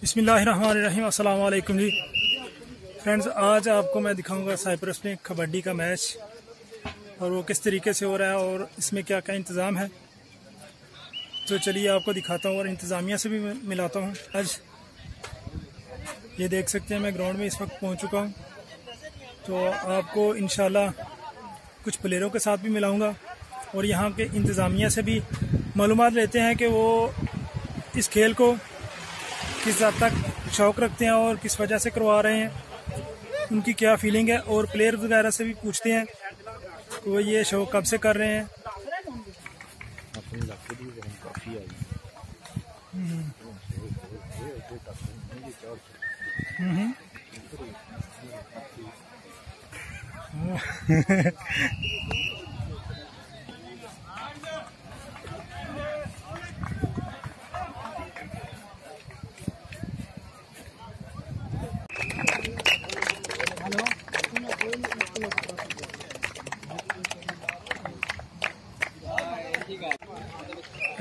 बिस्मिल्लाहिर्रहमानिर्रहीम। अस्सलाम वालेकुम जी फ्रेंड्स, आज आपको मैं दिखाऊंगा साइप्रस में कबड्डी का मैच और वो किस तरीके से हो रहा है और इसमें क्या क्या इंतज़ाम है। तो चलिए आपको दिखाता हूँ और इंतज़ामिया से भी मिलाता हूँ। आज ये देख सकते हैं मैं ग्राउंड में इस वक्त पहुँच चुका हूँ, तो आपको इंशाल्लाह कुछ प्लेयरों के साथ भी मिलाऊँगा और यहाँ के इंतज़ामिया से भी मालूमात लेते हैं कि वो इस खेल को किस हद तक शौक़ रखते हैं और किस वजह से करवा रहे हैं, उनकी क्या फीलिंग है। और प्लेयर वगैरह से भी पूछते हैं कि वो ये शौक़ कब से कर रहे हैं।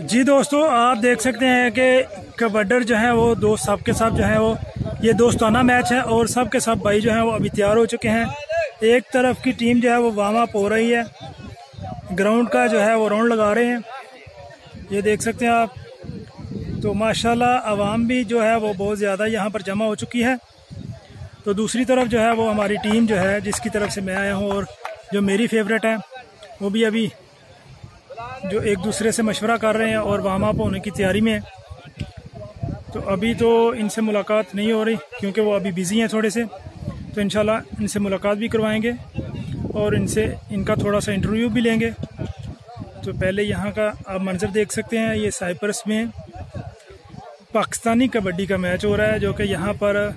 जी दोस्तों, आप देख सकते हैं कि कबड्डर जो है वो दोस्त सब के सब जो है वो ये दोस्ताना मैच है और सब के सब भाई जो है वो अभी तैयार हो चुके हैं। एक तरफ की टीम जो है वो वार्म अप हो रही है, ग्राउंड का जो है वो राउंड लगा रहे हैं, ये देख सकते हैं आप। तो माशाल्लाह आवाम भी जो है वो बहुत ज़्यादा यहाँ पर जमा हो चुकी है। तो दूसरी तरफ जो है वो हमारी टीम जो है जिसकी तरफ से मैं आया हूँ और जो मेरी फेवरेट है, वो भी अभी जो एक दूसरे से मशवरा कर रहे हैं और वार्म अप होने की तैयारी में है। तो अभी तो इनसे मुलाकात नहीं हो रही क्योंकि वो अभी बिज़ी हैं थोड़े से, तो इंशाल्लाह इनसे मुलाकात भी करवाएंगे और इनका थोड़ा सा इंटरव्यू भी लेंगे। तो पहले यहाँ का आप मंजर देख सकते हैं, ये साइप्रस में पाकिस्तानी कबड्डी का मैच हो रहा है, जो कि यहाँ पर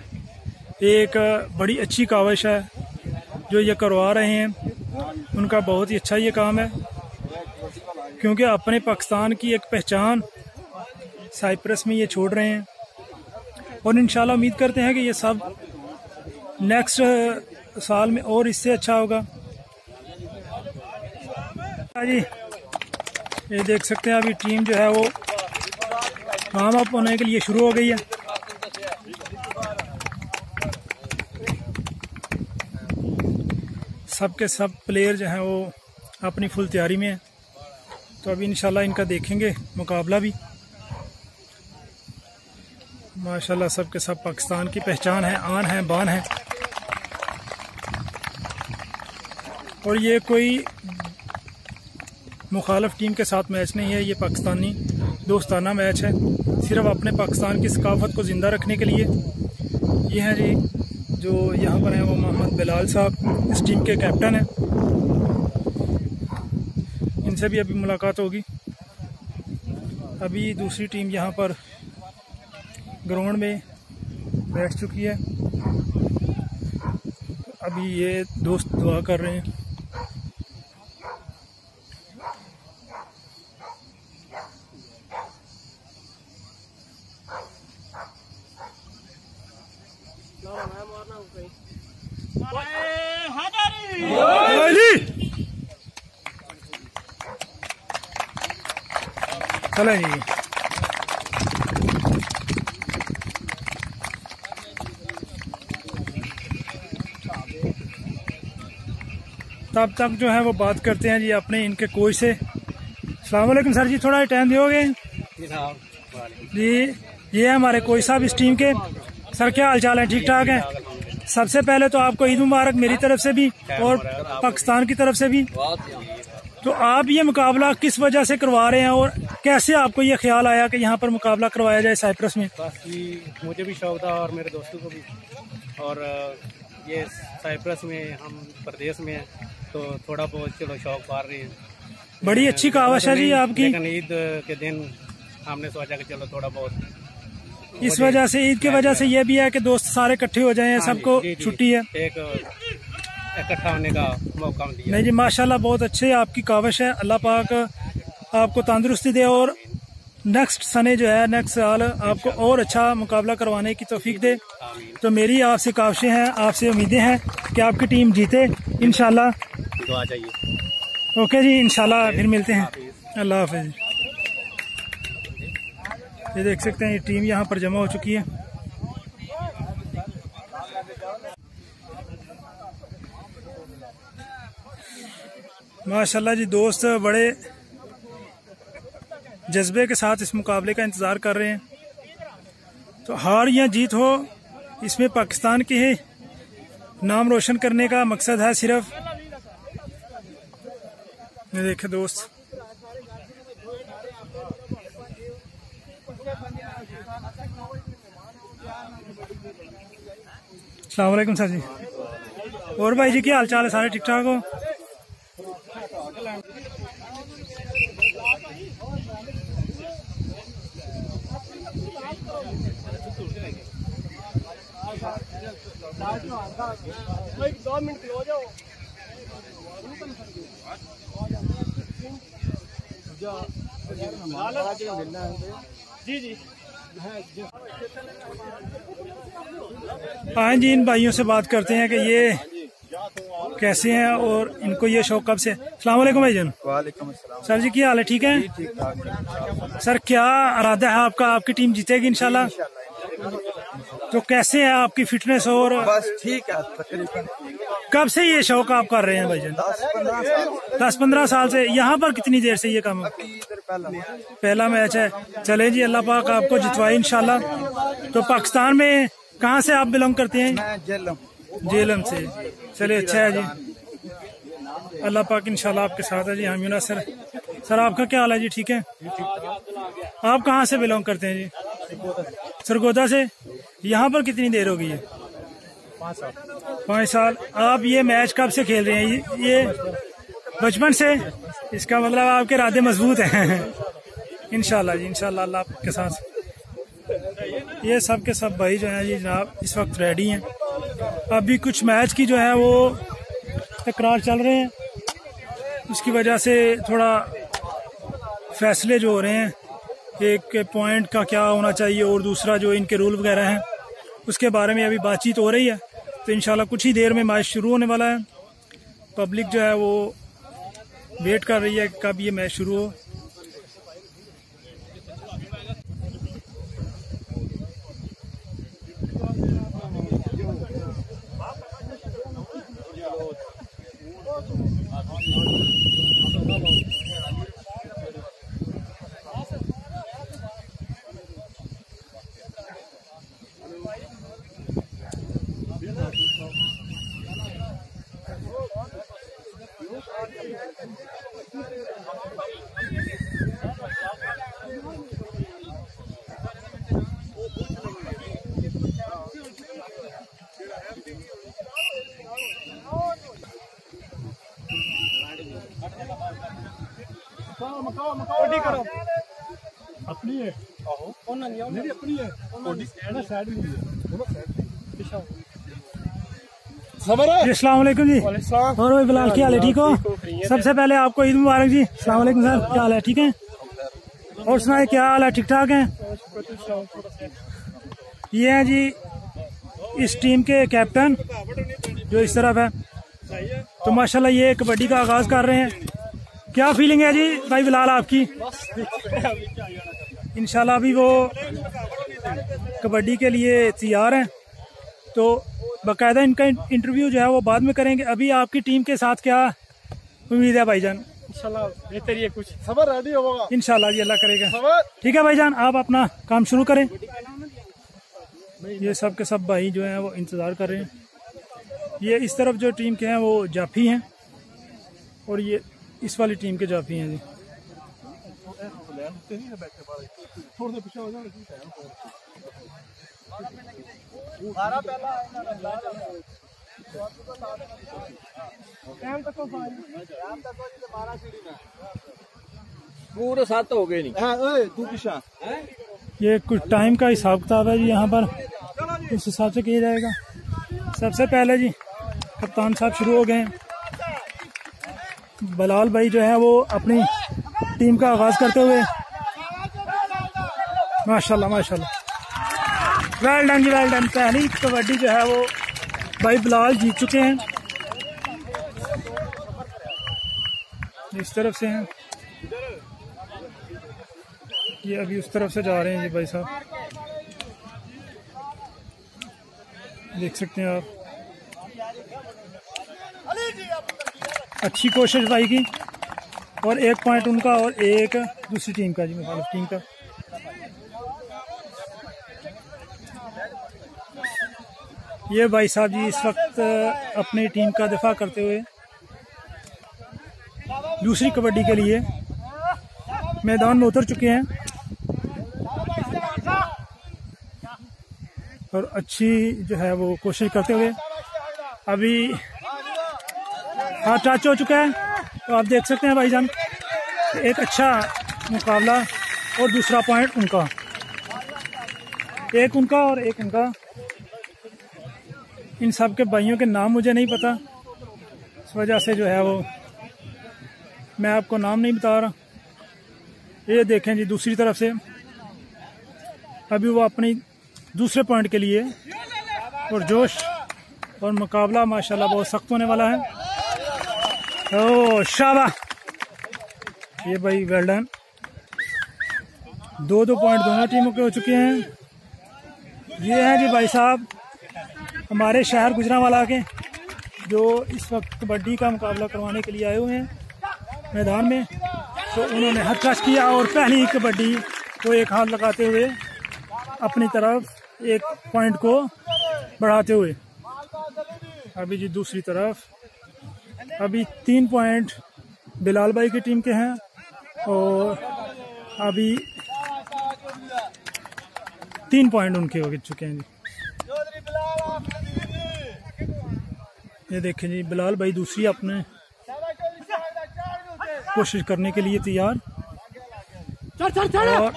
एक बड़ी अच्छी काविश है जो ये करवा रहे हैं। उनका बहुत ही अच्छा ये काम है क्योंकि अपने पाकिस्तान की एक पहचान साइप्रस में ये छोड़ रहे हैं और इंशाल्लाह उम्मीद करते हैं कि ये सब नेक्स्ट साल में और इससे अच्छा होगा। जी ये देख सकते हैं अभी टीम जो है वो वार्म अप होने के लिए शुरू हो गई है। सब के सब प्लेयर जो हैं वो अपनी फुल तैयारी में है। तो अभी इंशाल्लाह इनका देखेंगे मुकाबला भी। माशाल्लाह सब के सब पाकिस्तान की पहचान है, आन है, बान है। और ये कोई मुखालिफ टीम के साथ मैच नहीं है, ये पाकिस्तानी दोस्ताना मैच है, सिर्फ अपने पाकिस्तान की सकाफत को ज़िंदा रखने के लिए। ये हैं जी जो यहाँ पर हैं वो मोहम्मद बिलाल साहब, इस टीम के कैप्टन हैं। इनसे भी अभी मुलाकात होगी। अभी दूसरी टीम यहाँ पर ग्राउंड में बैठ चुकी है। अभी ये दोस्त दुआ कर रहे हैं। चलें जी, तब तक जो है वो बात करते हैं जी अपने इनके कोच से। अस्सलाम वालेकुम सर जी, थोड़ा टाइम दोगे जी? ये है हमारे कोच साहब इस टीम के। सर क्या हाल चाल है, ठीक ठाक है? सबसे पहले तो आपको ईद मुबारक मेरी तरफ से भी और पाकिस्तान की तरफ से भी। तो आप ये मुकाबला किस वजह से करवा रहे हैं और कैसे आपको ये ख्याल आया कि यहाँ पर मुकाबला करवाया जाए साइप्रस में? मुझे भी शौक था और मेरे दोस्तों को भी, और ये साइप्रस में हम प्रदेश में हैं तो थोड़ा बहुत चलो शौक पार रहे हैं। बड़ी अच्छी काविश है जी आपकी। लेकिन ईद के दिन हमने सोचा कि चलो थोड़ा बहुत इस वजह से, ईद की वजह से ये भी है कि दोस्त सारे इकट्ठे हो जाएं, सबको छुट्टी है, एक इकट्ठा होने का मौका दिया। नहीं जी माशाल्लाह बहुत अच्छे आपकी काविश है। अल्लाह पाक आपको तंदुरुस्ती दे और नेक्स्ट सने जो है नेक्स्ट साल आपको और अच्छा मुकाबला करवाने की तौफीक दे। तो मेरी आपसे काविशें हैं, आपसे उम्मीदें हैं कि आपकी टीम जीते इंशाल्लाह। दुआ चाहिए। ओके जी, इंशाल्लाह फिर मिलते हैं। अल्लाह हाफिज। ये देख सकते हैं ये टीम यहाँ पर जमा हो चुकी है। माशाल्लाह जी, दोस्त बड़े जज्बे के साथ इस मुकाबले का इंतज़ार कर रहे हैं। तो हार या जीत हो, इसमें पाकिस्तान के ही नाम रोशन करने का मकसद है सिर्फ। ये देखे दोस्त, अस्सलाम वालेकुम सर जी। और भाई जी, क्या हाल चाल है? सारे ठीक ठाक हो? जी जी हाँ जी, इन भाइयों से बात करते हैं कि ये कैसे हैं और इनको ये शौक कब से। अस्सलाम वालेकुम भाईजान। वालेकुम अस्सलाम। सर जी, क्या हाल है? ठीक है ठीक ठाक। सर, क्या इरादा है आपका? आपकी टीम जीतेगी इंशाल्लाह? तो कैसे है आपकी फिटनेस? और बस ठीक है, तकरीबन कब से ये शौक आप कर रहे हैं भाईजान? 10-15 साल। 10-15 साल से। यहाँ पर कितनी देर से ये काम? इधर पहला मैच है। चले जी, अल्लाह पाक आपको जितवाए इंशाल्लाह। तो पाकिस्तान में कहाँ से आप बिलोंग करते हैं? मैं जेलम से। चलिए, अच्छा है जी, अल्लाह पाक इंशाल्लाह आपके साथ है जी। हम सर आपका क्या हाल है जी? ठीक है। आप कहाँ से बिलोंग करते हैं जी? सरगोदा से। यहाँ पर कितनी देर हो गई है? 5 साल। आप ये मैच कब से खेल रहे हैं? ये बचपन से? इसका मतलब आपके इरादे मजबूत हैं। इंशाल्लाह जी, इंशाल्लाह अल्लाह आपके साथ। ये सब के सब भाई जो हैं जी जनाब इस वक्त रेडी हैं। अभी कुछ मैच की जो है वो तकरार चल रहे हैं, उसकी वजह से थोड़ा फैसले जो हो रहे हैं, एक पॉइंट का क्या होना चाहिए और दूसरा जो इनके रूल वगैरह हैं उसके बारे में अभी बातचीत हो रही है। तो इंशाल्लाह कुछ ही देर में मैच शुरू होने वाला है। पब्लिक जो है वो वेट कर रही है कि कब ये मैच शुरू हो। अपनी है मेरी अपनी है साइड में अस्सलाम वालेकुम जी। और भाई बिलाल, क्या हाल है? ठीक हो? सबसे पहले आपको ईद मुबारक जी। अस्सलाम वालेकुम सर, क्या हाल है? ठीक है। और सुनाए, क्या हाल है? ठीक ठाक है। ये हैं जी इस टीम के कैप्टन जो इस तरफ है। तो माशाल्लाह ये कबड्डी का आगाज कर रहे हैं। क्या फीलिंग है जी भाई बिलाल आपकी? इंशाल्लाह अभी वो कबड्डी के लिए तैयार हैं, तो बाकायदा इनका इंटरव्यू जो है वो बाद में करेंगे। अभी आपकी टीम के साथ क्या उम्मीद है भाईजान? इंशाल्लाह बेहतर ये कुछ खबर रेडी होगा इंशाल्लाह जी, अल्लाह करेगा। ठीक है भाईजान, आप अपना काम शुरू करें। ये सब के सब भाई जो हैं वो इंतज़ार कर रहे हैं। ये इस तरफ जो टीम के हैं वो जाफी हैं और ये इस वाली टीम के जाफी हैं जी। पूरे 7 हो गए नहीं। तू पिछा ये कुछ टाइम का हिसाब किताब है जी, यहाँ पर उस हिसाब से किया जाएगा। सबसे पहले जी कप्तान साहब शुरू हो गए हैं। बिलाल भाई जो है वो अपनी टीम का आगाज करते हुए, माशाल्लाह माशाल्लाह, वेल डन जी, वेल डन। पहली कबड्डी जो है वो भाई बिलाल जीत चुके हैं। इस तरफ से हैं, ये अभी उस तरफ से जा रहे हैं जी भाई साहब। देख सकते हैं आप, अच्छी कोशिश भाई की, और 1 पॉइंट उनका और 1 दूसरी टीम का जी, मुखालिफ टीम का। ये भाई साहब जी इस वक्त अपनी टीम का दिफा करते हुए दूसरी कबड्डी के लिए मैदान में उतर चुके हैं और अच्छी जो है वो कोशिश करते हुए अभी हाथ टच हो चुका है। तो आप देख सकते हैं भाईजान, एक अच्छा मुकाबला और दूसरा पॉइंट उनका, एक उनका और एक उनका। इन सब के भाइयों के नाम मुझे नहीं पता, इस वजह से जो है वो मैं आपको नाम नहीं बता रहा। ये देखें जी दूसरी तरफ से अभी वो अपनी दूसरे पॉइंट के लिए और जोश और मुकाबला माशाल्लाह बहुत सख्त होने वाला है। ओ शाबाश, ये भाई वेल डन। 2-2 पॉइंट दोनों टीमों के हो चुके हैं। ये हैं जी भाई साहब हमारे शहर गुजरांवाला के, जो इस वक्त कबड्डी का मुकाबला करवाने के लिए आए हुए हैं मैदान में। तो उन्होंने हाथ टच किया और पहली कबड्डी को एक हाथ लगाते हुए अपनी तरफ 1 पॉइंट को बढ़ाते हुए, अभी जी दूसरी तरफ अभी 3 पॉइंट बिलाल भाई की टीम के हैं और अभी 3 पॉइंट उनके हो चुके हैं जी। ये देखें जी बिलाल भाई दूसरी अपने कोशिश करने के लिए तैयार, और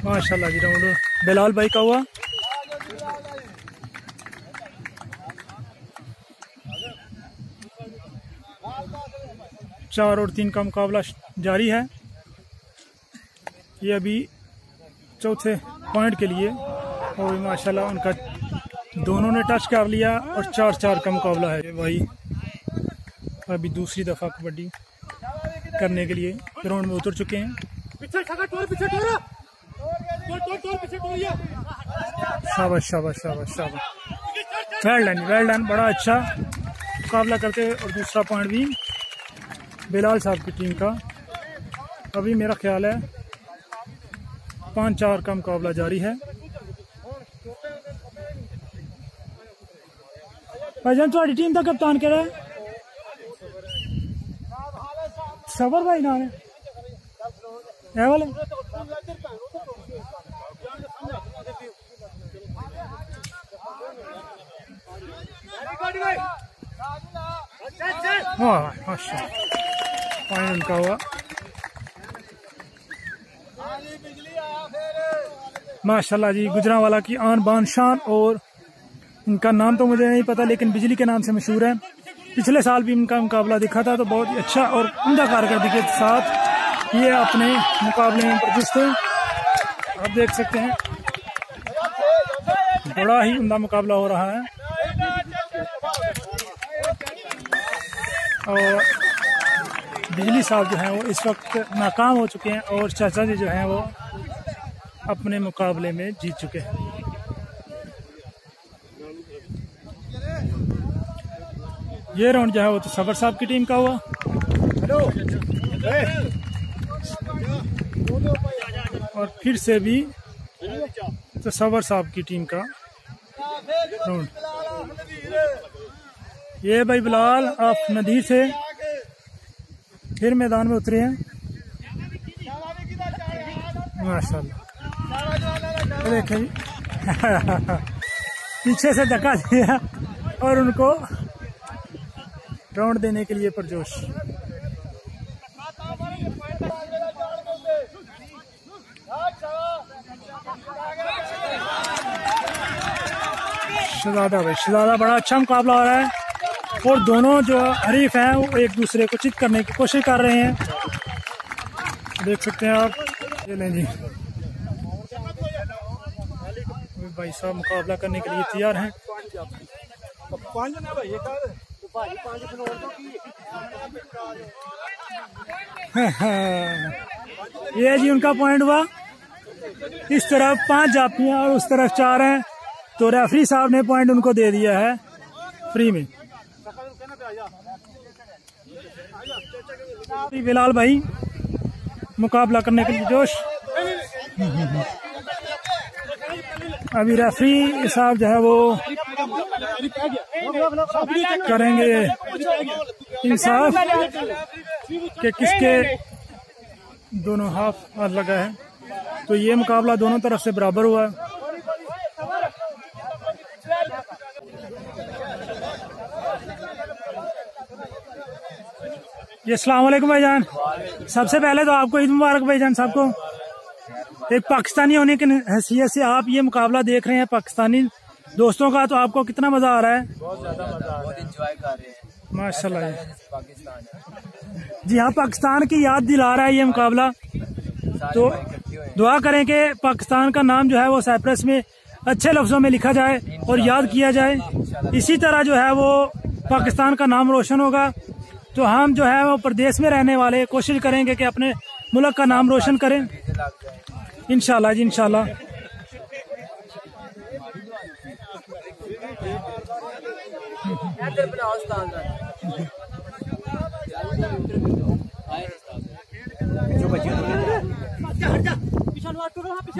माशाल्लाह जी राउंड बिलाल भाई का हुआ। चार और 3 का मुकाबला जारी है। ये अभी चौथे पॉइंट के लिए और माशाल्लाह उनका दोनों ने टच कर लिया और 4-4 का मुकाबला है। भाई अभी दूसरी दफा कबड्डी करने के लिए ग्राउंड में उतर चुके हैं। शाबाश शाबाश शाबाश शाबाश, वेल डन वेल डन, बड़ा अच्छा मुकाबला करते हुए। और दूसरा पॉइंट भी बिलाल साहब की टीम का। अभी मेरा ख्याल है 5-4 का मुकाबला जारी है। भाईजान थोड़ी टीम का कप्तान कह रहा है सबर भाई नाम है वाले। पॉइंट उनका हुआ माशाल्लाह जी। गुजरांवाला की आन बान शान, और इनका नाम तो मुझे नहीं पता लेकिन बिजली के नाम से मशहूर है। पिछले साल भी इनका मुकाबला दिखा था तो बहुत ही अच्छा और उम्दा कारकर्दगी के साथ ये अपने मुकाबले में प्रदर्शित थे। आप देख सकते हैं बड़ा ही उम्दा मुकाबला हो रहा है। और बिजली साहब जो हैं वो इस वक्त नाकाम हो चुके हैं और चाचा जी जो हैं वो अपने मुकाबले में जीत चुके हैं। ये राउंड जो है वो तो सबर साहब की टीम का हुआ। और फिर से भी तो सबर साहब की टीम का राउंड। ये भाई बिलाल आप नदीर से फिर मैदान में उतरे हैं माशाल्लाह। देखें पीछे से धक्का दिया और उनको राउंड देने के लिए परजोश। शहजादा भाई, शहजादा बड़ा अच्छा मुकाबला हो रहा है और दोनों जो हरीफ हैं वो एक दूसरे को चित करने की कोशिश कर रहे हैं। देख सकते हैं आप। ये लें जी भाई साहब मुकाबला करने के लिए तैयार हैं। ये जी उनका पॉइंट हुआ। इस तरफ 5 जाफियां और उस तरफ 4 हैं। तो रेफरी साहब ने पॉइंट उनको दे दिया है फ्री में। बिलाल भाई मुकाबला करने के लिए जोश। अभी रेफरी साहब जो है वो करेंगे इंसाफ कि किसके दोनों हाथ लगा है। तो ये मुकाबला दोनों तरफ से बराबर हुआ है। जी अस्सलाम वालेकुम भाईजान। सबसे पहले तो आपको ईद मुबारक भाईजान साहब को। एक पाकिस्तानी होने की हैसियत से आप ये मुकाबला देख रहे हैं पाकिस्तानी दोस्तों का, तो आपको कितना मजा आ रहा है? बहुत ज्यादा मजा, बहुत एंजॉय कर रहे हैं माशाल्लाह। पाकिस्तान जी हाँ, पाकिस्तान की याद दिला रहा है ये मुकाबला। तो दुआ करें कि पाकिस्तान का नाम जो है वो साइप्रस में अच्छे लफ्जों में लिखा जाए और याद किया जाए। इसी तरह जो है वो पाकिस्तान का नाम रोशन होगा। तो हम जो है वो प्रदेश में रहने वाले कोशिश करेंगे कि अपने मुल्क का नाम रोशन करें इंशाल्लाह जी इंशाल्लाह।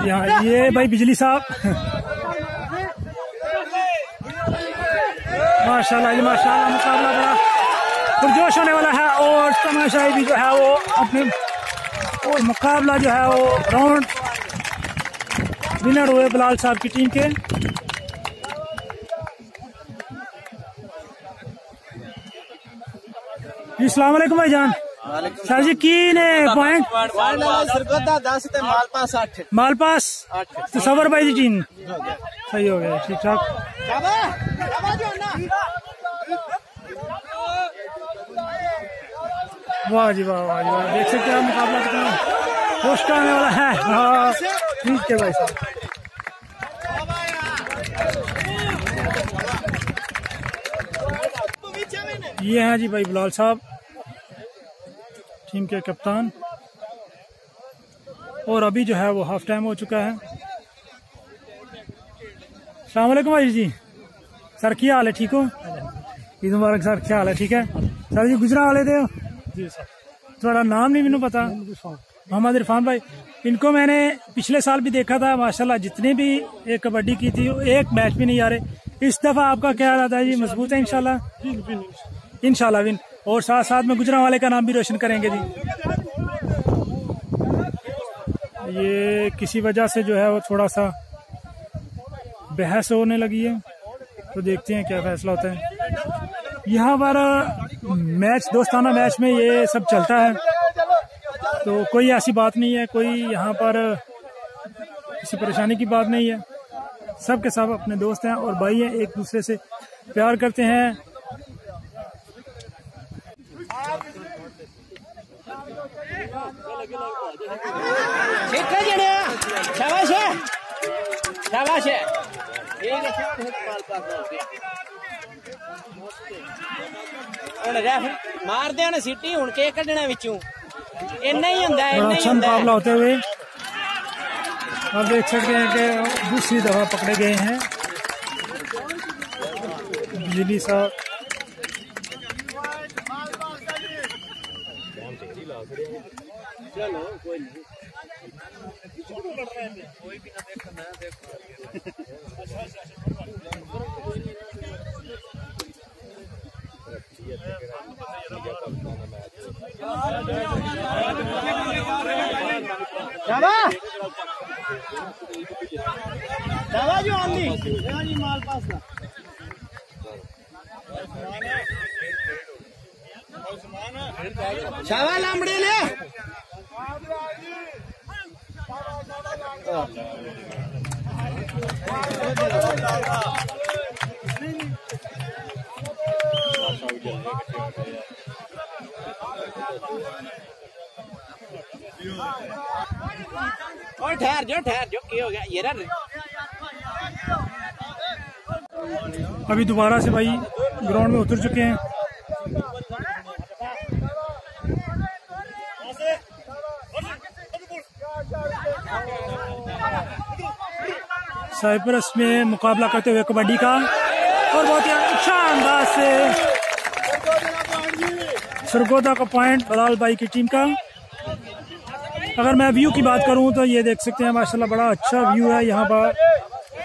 यहाँ ये भाई बिजली साहब माशाल्लाह जी माशाल्लाह, मुकाबला बड़ा पुरजोश होने वाला है। और तमाशाई भी जो है वो अपने और मुकाबला जो है वो राउंड विनर हुए बिलाल साहब की टीम के। अस्सलाम वालेकुम भाईजान। सर जी की ने पॉइंट मालपास तो सबर भाई जी टीम सही हो गया, ठीक ठाक। वाह जी वाह, वाह जी वाह, देख सकते हैं मुकाबला कितना जोश का आने वाला है। हाँ ठीक है भाई साहब। ये हैं जी भाई बिलाल साहब टीम के कप्तान। और अभी जो है वो हाफ टाइम हो चुका है। अस्सलाम वालेकुम भाई जी। सर क्या हाल है, ठीक हो? ईद मुबारक सर, क्या हाल है? ठीक है सर जी। गुजरा वाले थे जी सर। थोड़ा नाम नहीं मैंने पता। मोहम्मद इरफान भाई, इनको मैंने पिछले साल भी देखा था माशाल्लाह। जितने भी एक कबड्डी की थी एक मैच भी नहीं आ रहे। इस दफा आपका क्या इरादा है जी? मजबूत है इंशाल्लाह इंशाल्लाह विन। और साथ साथ में गुजरा वाले का नाम भी रोशन करेंगे जी। ये किसी वजह से जो है वो थोड़ा सा बहस होने लगी है, तो देखते हैं क्या फैसला होता है। यहाँ पर मैच दोस्ताना मैच में ये सब चलता है, तो कोई ऐसी बात नहीं है, कोई यहाँ पर किसी परेशानी की बात नहीं है। सब के सब अपने दोस्त हैं और भाई हैं, एक दूसरे से प्यार करते हैं। शाबाश है, शाबाश है। मार दिया ना सीटी, हुण के कढ़ना विचों इन्ना ही हुंदा है। अच्छा मुकाबला होते हुए आप देख सकते हैं कि दूसरी दफा पकड़े गए हैं बिजली साहब। चलो कोई नहीं। जो आंदी जी माल पास ना शाबा लामड़े ले। और ठहर जो क्या हो गया ये रहा। अभी दोबारा से भाई ग्राउंड में उतर चुके हैं। साइप्रस में मुकाबला करते हुए कबड्डी का, और बहुत ही अच्छा अंदाज से सरगोदा का पॉइंट बिलाल भाई की टीम का। अगर मैं व्यू की बात करूं तो ये देख सकते हैं माशाल्लाह बड़ा अच्छा व्यू है यहाँ पर।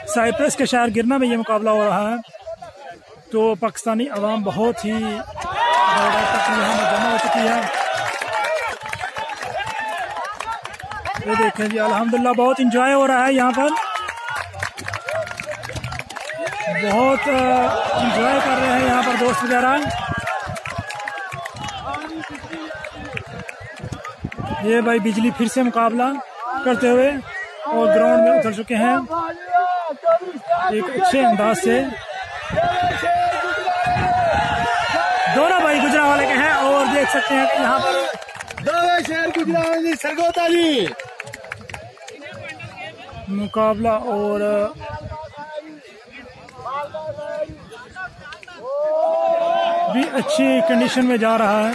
साइप्रस के शहर गिरना में ये मुकाबला हो रहा है, तो पाकिस्तानी अवाम बहुत ही यहाँ में जमा हो चुकी है। ये देखें जी, अल्हम्दुलिल्लाह बहुत इंजॉय हो रहा है यहाँ पर, बहुत इंजॉय कर रहे हैं यहाँ पर दोस्त वगैरह। ये भाई बिजली फिर से मुकाबला करते हुए और ग्राउंड में उतर चुके हैं एक अच्छे अंदाज से। दोनों भाई गुजरांवाले के हैं और देख सकते हैं कि यहाँ पर दो शहर गुजरांवाले सरगोदा जी मुकाबला और भी अच्छी कंडीशन में जा रहा है।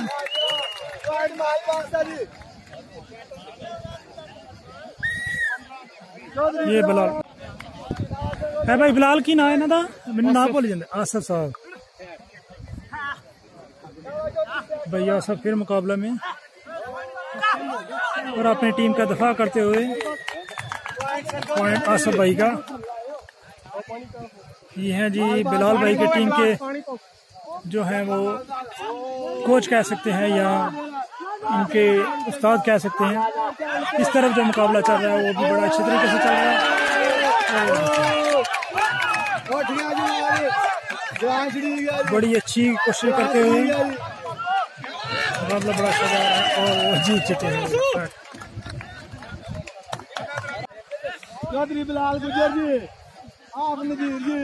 ये बिलाल है भाई, बिलाल की ना है ना था, मैंने ना बोल जाते आसफ साहब। भैया सब फिर मुकाबला में और अपनी टीम का दफा करते हुए पॉइंट आसफ भाई का। ये है जी बिलाल भाई की टीम के जो है वो कोच कह सकते हैं या इनके उस्ताद कह सकते हैं। इस तरफ जो मुकाबला चल रहा है वो भी बड़ा अच्छे तरीके से चल रहा है। बड़ी अच्छी कोशिश करते हुए मुकाबला बड़ा अच्छा जा रहा है और वो जीत चुके हैं। चौधरी बिलाल गुजर जी, आप नजीर जी,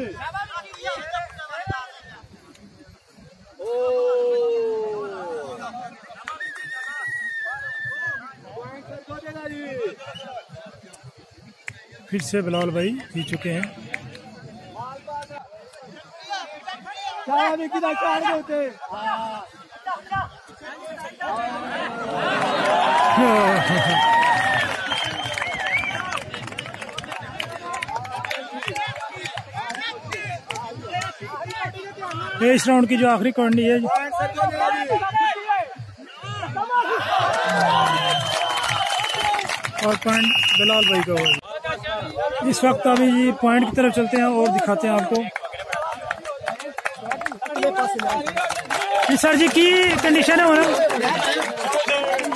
फिर से बिलाल भाई जीत चुके हैं। इस राउंड की जो आखिरी कौंडी है और पॉइंट बिलाल भाई का होगा। इस वक्त अभी जी पॉइंट की तरफ चलते हैं और दिखाते हैं आपको सर जी की कंडीशन है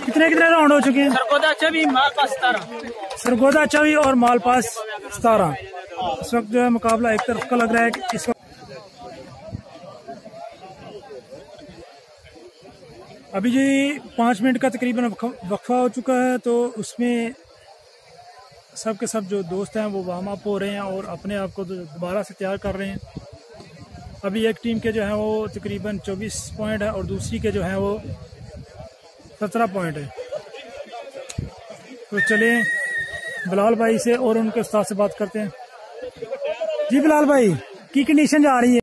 कितने राउंड हो चुके हैं। सरगोदा 24, मालपास 17। सरगोदा 24 और मालपास 17। इस वक्त जो है मुकाबला एक तरफ का लग रहा है कि इस वक्त अभी जी 5 मिनट का तकरीबन वक्फा हो चुका है, तो उसमें सब के सब जो दोस्त हैं वो वार्म अप हो रहे हैं और अपने आप को दोबारा से तैयार कर रहे हैं। अभी एक टीम के जो है वो तकरीबन 24 पॉइंट है और दूसरी के जो है वो 17 पॉइंट है। तो चलें बिलाल भाई से और उनके उस्ताद से बात करते हैं। जी बिलाल भाई की कंडीशन जा रही है।